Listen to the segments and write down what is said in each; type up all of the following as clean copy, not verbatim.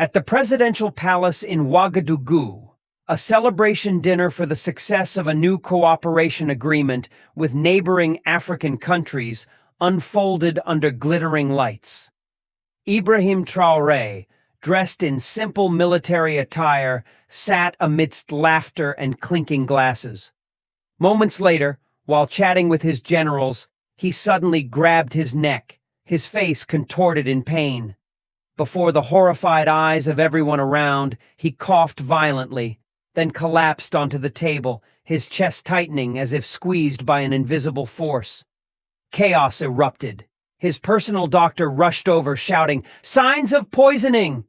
At the presidential palace in Ouagadougou, a celebration dinner for the success of a new cooperation agreement with neighboring African countries unfolded under glittering lights. Ibrahim Traoré, dressed in simple military attire, sat amidst laughter and clinking glasses. Moments later, while chatting with his generals, he suddenly grabbed his neck, his face contorted in pain. Before the horrified eyes of everyone around, he coughed violently, then collapsed onto the table, his chest tightening as if squeezed by an invisible force. Chaos erupted. His personal doctor rushed over, shouting, "Signs of poisoning!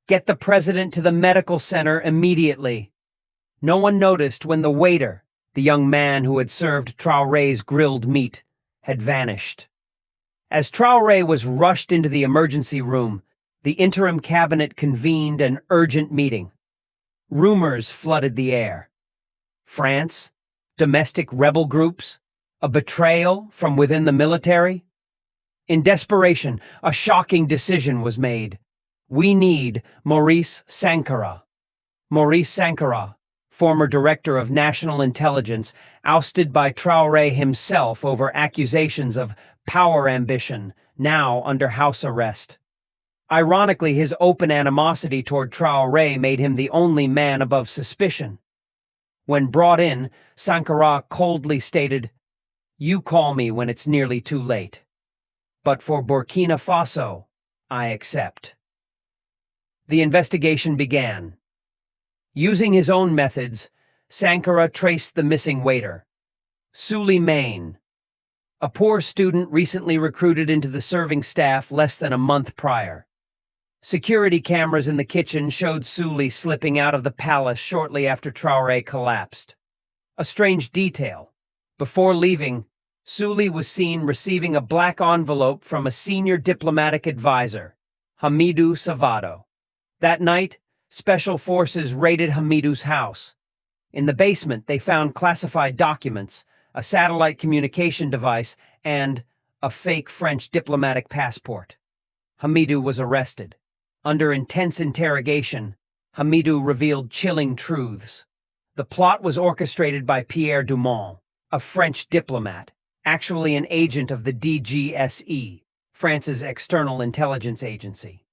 Get the president to the medical center immediately." No one noticed when the waiter, the young man who had served Traoré's grilled meat, had vanished. As Traoré was rushed into the emergency room, the interim cabinet convened an urgent meeting. Rumors flooded the air. France? Domestic rebel groups? A betrayal from within the military? In desperation, a shocking decision was made. We need Maurice Sankara. Maurice Sankara, former director of national intelligence, ousted by Traoré himself over accusations of power ambition, now under house arrest. Ironically, his open animosity toward Traoré made him the only man above suspicion. When brought in, Sankara coldly stated, "You call me when it's nearly too late. But for Burkina Faso, I accept." The investigation began. Using his own methods, Sankara traced the missing waiter, Suleiman, a poor student recently recruited into the serving staff less than a month prior. Security cameras in the kitchen showed Suli slipping out of the palace shortly after Traoré collapsed. A strange detail. Before leaving, Suli was seen receiving a black envelope from a senior diplomatic advisor, Hamidu Savado. That night, special forces raided Hamidu's house. In the basement, they found classified documents, a satellite communication device, and a fake French diplomatic passport. Hamidu was arrested. Under intense interrogation, Hamidu revealed chilling truths. The plot was orchestrated by Pierre Dumont, a French diplomat, actually an agent of the DGSE, France's external intelligence agency.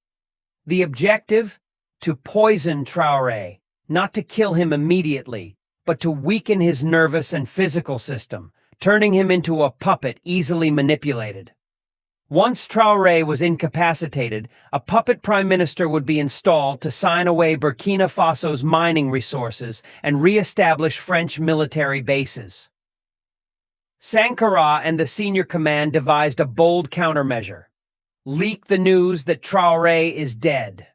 The objective? To poison Traoré, not to kill him immediately, but to weaken his nervous and physical system, turning him into a puppet easily manipulated. Once Traoré was incapacitated, a puppet prime minister would be installed to sign away Burkina Faso's mining resources and re-establish French military bases. Sankara and the senior command devised a bold countermeasure: leak the news that Traoré is dead.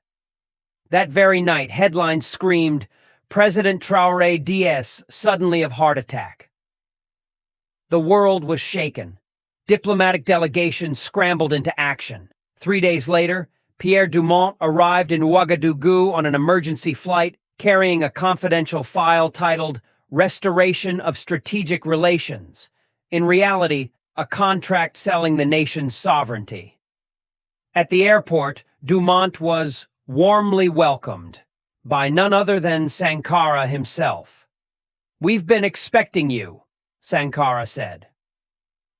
That very night, headlines screamed, "President Traoré DS suddenly of heart attack." The world was shaken. Diplomatic delegations scrambled into action. 3 days later, Pierre Dumont arrived in Ouagadougou on an emergency flight, carrying a confidential file titled "Restoration of Strategic Relations," in reality, a contract selling the nation's sovereignty. At the airport, Dumont was warmly welcomed by none other than Sankara himself. "We've been expecting you," Sankara said.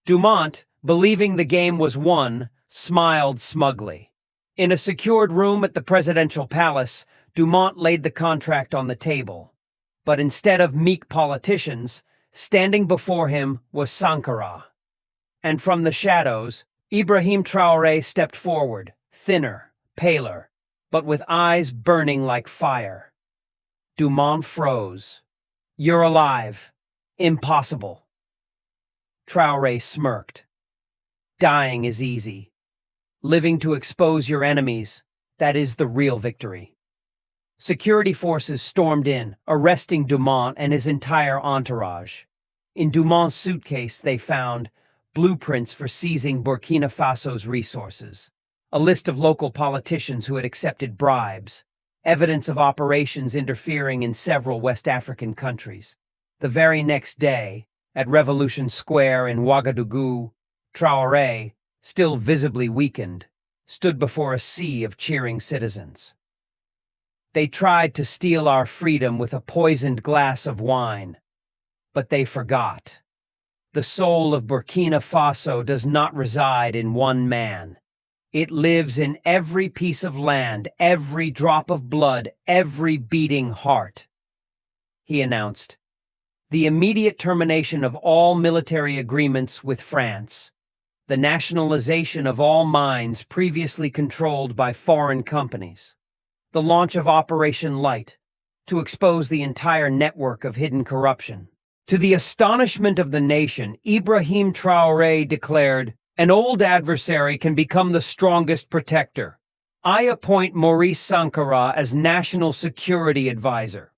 Dumont, believing the game was won, smiled smugly. In a secured room at the presidential palace, Dumont laid the contract on the table. But instead of meek politicians, standing before him was Sankara. And from the shadows, Ibrahim Traoré stepped forward, thinner, paler, but with eyes burning like fire. Dumont froze. "You're alive. Impossible." Traoré smirked. "Dying is easy. Living to expose your enemies, that is the real victory." Security forces stormed in, arresting Dumont and his entire entourage. In Dumont's suitcase, they found blueprints for seizing Burkina Faso's resources, a list of local politicians who had accepted bribes, evidence of operations interfering in several West African countries. The very next day, at Revolution Square in Ouagadougou, Traoré, still visibly weakened, stood before a sea of cheering citizens. They tried to steal our freedom with a poisoned glass of wine. But they forgot. The soul of Burkina Faso does not reside in one man. It lives in every piece of land, every drop of blood, every beating heart. He announced the immediate termination of all military agreements with France, the nationalization of all mines previously controlled by foreign companies, the launch of Operation Light to expose the entire network of hidden corruption. To the astonishment of the nation, Ibrahim Traoré declared, "An old adversary can become the strongest protector. I appoint Maurice Sankara as National Security Advisor."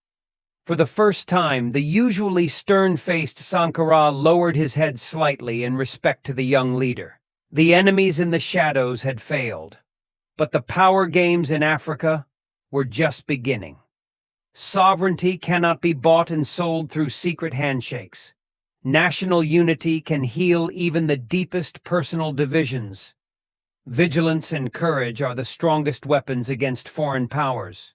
For the first time, the usually stern-faced Sankara lowered his head slightly in respect to the young leader. The enemies in the shadows had failed, but the power games in Africa were just beginning. Sovereignty cannot be bought and sold through secret handshakes. National unity can heal even the deepest personal divisions. Vigilance and courage are the strongest weapons against foreign powers.